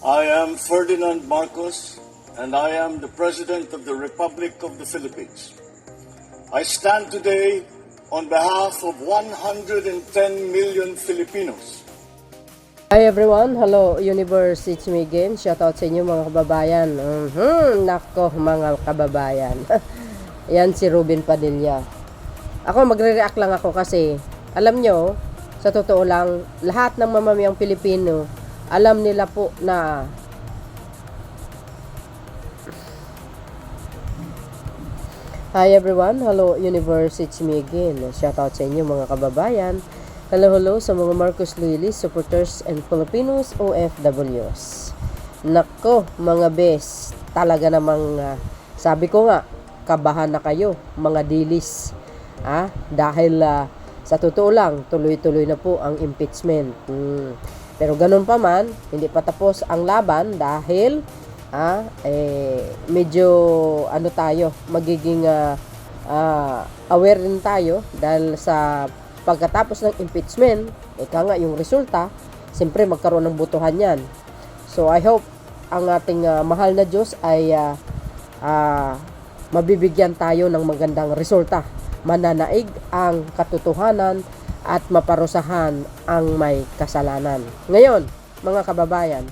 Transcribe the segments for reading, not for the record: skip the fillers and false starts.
I am Ferdinand Marcos, and I am the President of the Republic of the Philippines. I stand today on behalf of 110 million Filipinos. Hi everyone, hello universe, it's me again. Shoutout sa inyo mga kababayan. Nako mga kababayan. Yan si Robin Padilla. Ako magre-react lang ako kasi alam nyo, sa totoo lang, lahat ng mamamayang Pilipino, alam nila po na Hi everyone, hello universe, it's me again. Shoutout sa inyo mga kababayan. Hello sa mga Marcos Loyalists, supporters and Filipinos OFWs. Nako mga bes, talaga namang sabi ko nga, kabahan na kayo mga dilis. Dahil sa totoo lang, tuloy-tuloy na po ang impeachment. Pero ganun pa man, hindi pa tapos ang laban dahil medyo tayo, magiging aware din tayo dahil sa pagkatapos ng impeachment, ika nga yung resulta, siyempre magkaroon ng botohan yan. So I hope ang ating mahal na Diyos ay mabibigyan tayo ng magandang resulta. Mananaig ang katotohanan at maparusahan ang may kasalanan. Ngayon, mga kababayan,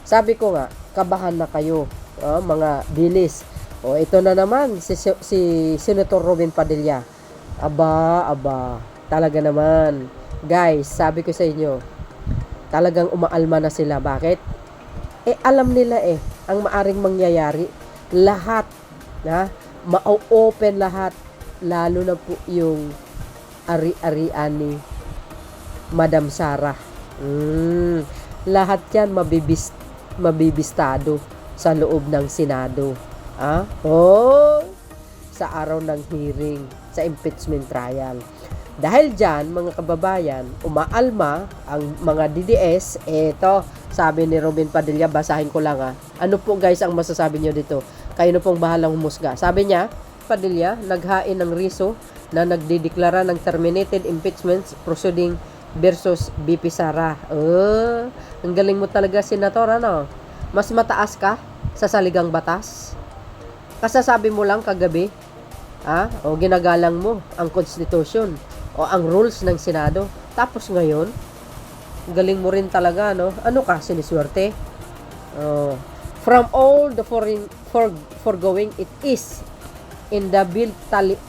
sabi ko nga, kabahan na kayo, mga dilis. Ito na naman si Senator Robin Padilla. Aba, talaga naman. Guys, sabi ko sa inyo, talagang umaalma na sila. Bakit? Alam nila ang maaring mangyayari. Lahat, ma-open lahat. Lalo na po yung ari-arian ni Madam Sara. Lahat yan mabibistado sa loob ng Senado. Sa araw ng hearing, sa impeachment trial. Dahil dyan, mga kababayan, umaalma ang mga DDS. Ito, sabi ni Robin Padilla, basahin ko lang Ano po guys ang masasabi nyo dito? Kayo na pong bahalang humusga. Sabi niya, Padilla, naghain ng riso na nagdideklara ng terminated impeachment proceeding versus BP Sara. Ang galing mo talaga, Senator, Mas mataas ka sa saligang batas? Kasasabi mo lang kagabi, o ginagalang mo ang Constitution o ang rules ng Senado. Tapos ngayon, galing mo rin talaga, Ano ka, siniswerte? From all the foregoing, it is indubitably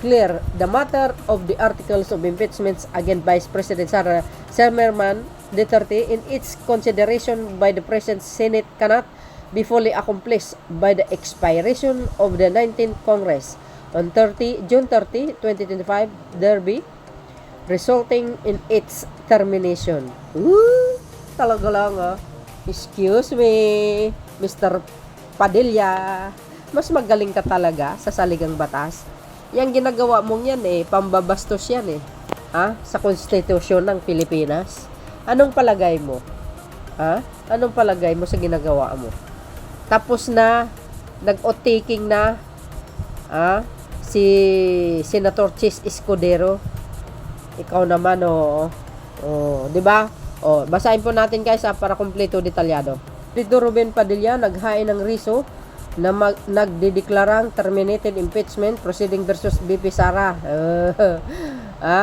clear the matter of the articles of impeachment against Vice President Sara Zimmerman Duterte in its consideration by the present Senate cannot be fully accomplished by the expiration of the 19th Congress on June 30, 2025, thereby resulting in its termination. Talaga lang Excuse me, Mr. Padilla. Mas magaling ka talaga sa saligang batas. Yang ginagawa mong yan pambabastos yan sa konstitusyon ng Pilipinas. Anong palagay mo? Anong palagay mo sa ginagawa mo? Tapos na, nag-o-taking na si Senator Chis Escudero. Ikaw naman, di ba? Basahin po natin guys para kumpleto detalyado. Dito Robin Padilla naghain ng riso na nagdideklarang terminated impeachment proceeding versus BP Sara.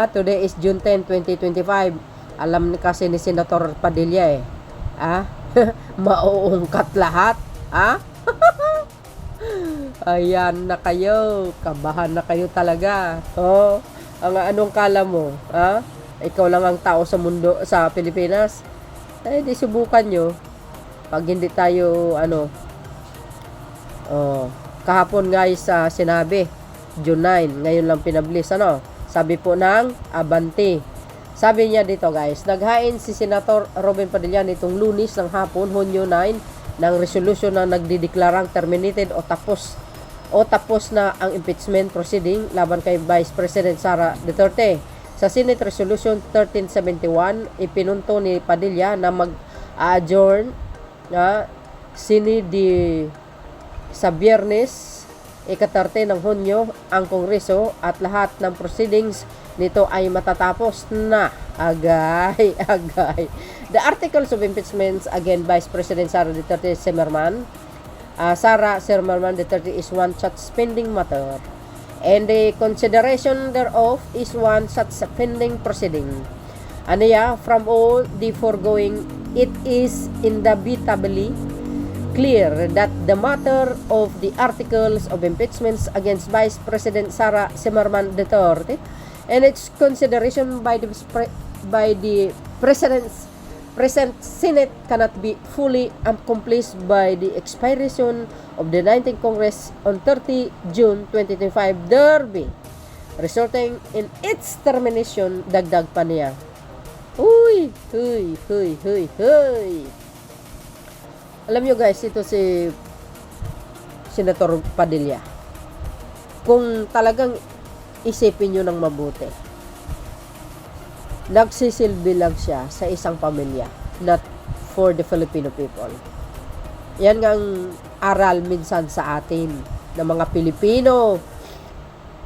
Today is June 10, 2025. Alam kasi ni Senator Padilla mauungkat lahat. Ayan na kayo. Kabahan na kayo talaga. Anong kala mo? Ikaw lang ang tao sa mundo, sa Pilipinas. Di subukan nyo. Pag hindi tayo, kahapon guys, sinabi, June 9, ngayon lang pinablis, sabi po ng Abante. Sabi niya dito guys, naghain si Senator Robin Padilla nitong Lunes ng hapon, Hunyo 9, ng resolution na nagdideklarang terminated o tapos na ang impeachment proceeding laban kay Vice President Sara Duterte. Sa Senate Resolution 1371, ipinunto ni Padilla na mag-adjourn sa Biyernes, ika-13 ng Hunyo ang Kongreso at lahat ng proceedings nito ay matatapos na agay. The articles of impeachment against Vice President Sara Duterte Zimmerman. Sara Zimmerman Duterte is one such pending matter, and the consideration thereof is one such pending proceeding. Aniya, from all the foregoing, it is indubitably clear that the matter of the articles of impeachments against Vice President Sara Zimmerman Duterte and its consideration by the present Senate cannot be fully accomplished by the expiration of the 19th Congress on 30 June 2025 thereby resulting in its termination. Dagdag pa niya. Huy. Alam nyo guys, ito si Senator Padilla. Kung talagang isipin nyo ng mabuti, nagsisilbi lang siya sa isang pamilya, not for the Filipino people. Yan nga ang aral minsan sa atin ng mga Pilipino.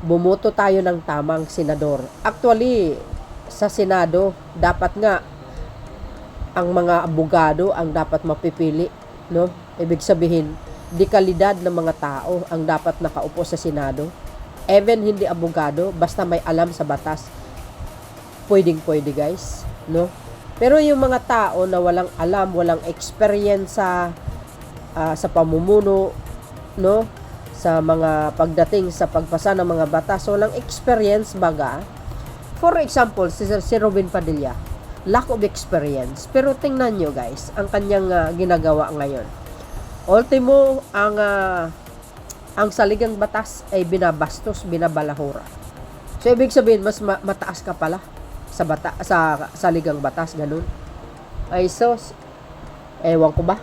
Bumoto tayo ng tamang senador. Actually, sa Senado, dapat nga ang mga abogado ang dapat mapipili, no? Ibig sabihin, di kalidad ng mga tao ang dapat nakaupo sa Senado. Even hindi abogado, basta may alam sa batas, pwede guys, no? Pero yung mga tao na walang alam, walang experience sa pamumuno, no? Sa mga pagdating sa pagpasa ng mga batas, walang experience baga. For example, si Robin Padilla, lack of experience. Pero tingnan nyo guys, ang kanyang ginagawa ngayon. Ultimo, ang saligang batas ay binabastos, binabalahura. So, ibig sabihin, mas mataas ka pala sa saligang batas, ganun. Ay, sos, ewan ko ba?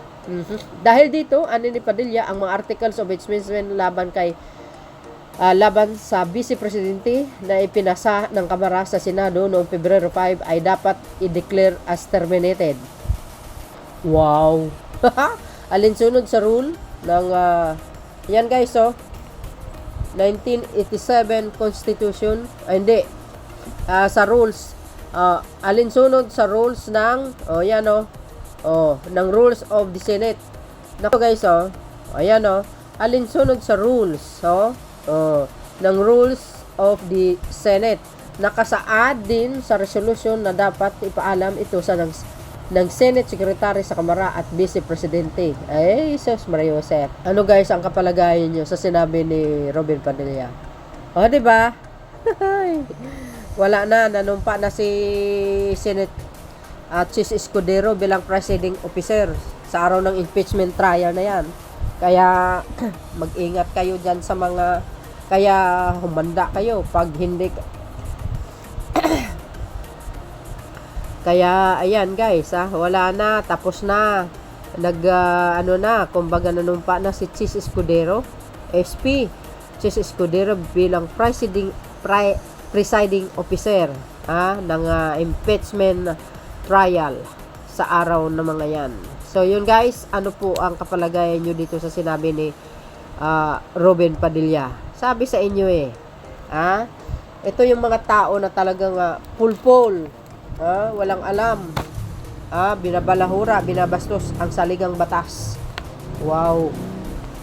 Dahil dito, ni Padilla, ang mga articles of impeachment laban sa Vice Presidente na ipinasa ng Kamara sa Senado noong Pebrero 5 ay dapat i-declare as terminated. Wow! Alinsunod sa rule ng yan guys, 1987 Constitution, sa rules, alinsunod sa rules ng ng rules of the Senate. Nako guys, ayan alinsunod sa rules ng rules of the Senate. Nakasaad din sa resolution na dapat ipaalam ito sa ng Senate Secretary sa Kamara at Vice Presidente. Ay, sus Maria Jose. Ano guys ang kapalagayan nyo sa sinabi ni Robin Padilla? Di ba? Wala na, nanumpa na si Senate Chis Escudero bilang presiding officer sa araw ng impeachment trial na yan. Kaya mag-ingat kayo dyan sa mga, kaya humanda kayo pag hindi. Kaya ayan guys, wala na, tapos na. Kumbaga nanumpa na si Chis Escudero, SP Chis Escudero bilang presiding officer ng impeachment trial sa araw ng mga yan. So yun guys, ano po ang kapalagayan nyo dito sa sinabi ni Robin Padilla? Sabi sa inyo ito yung mga tao na talagang pulpol, walang alam, binabalahura, binabastos ang saligang batas. Wow.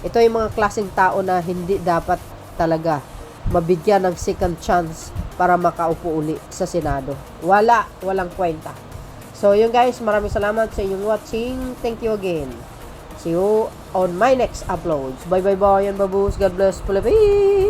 Ito yung mga klaseng tao na hindi dapat talaga mabigyan ng second chance para makaupo uli sa Senado. Walang kwenta. So, yun guys, maraming salamat sa inyong watching. Thank you again. See you on my next uploads. Bye, and babus. God bless Philippines.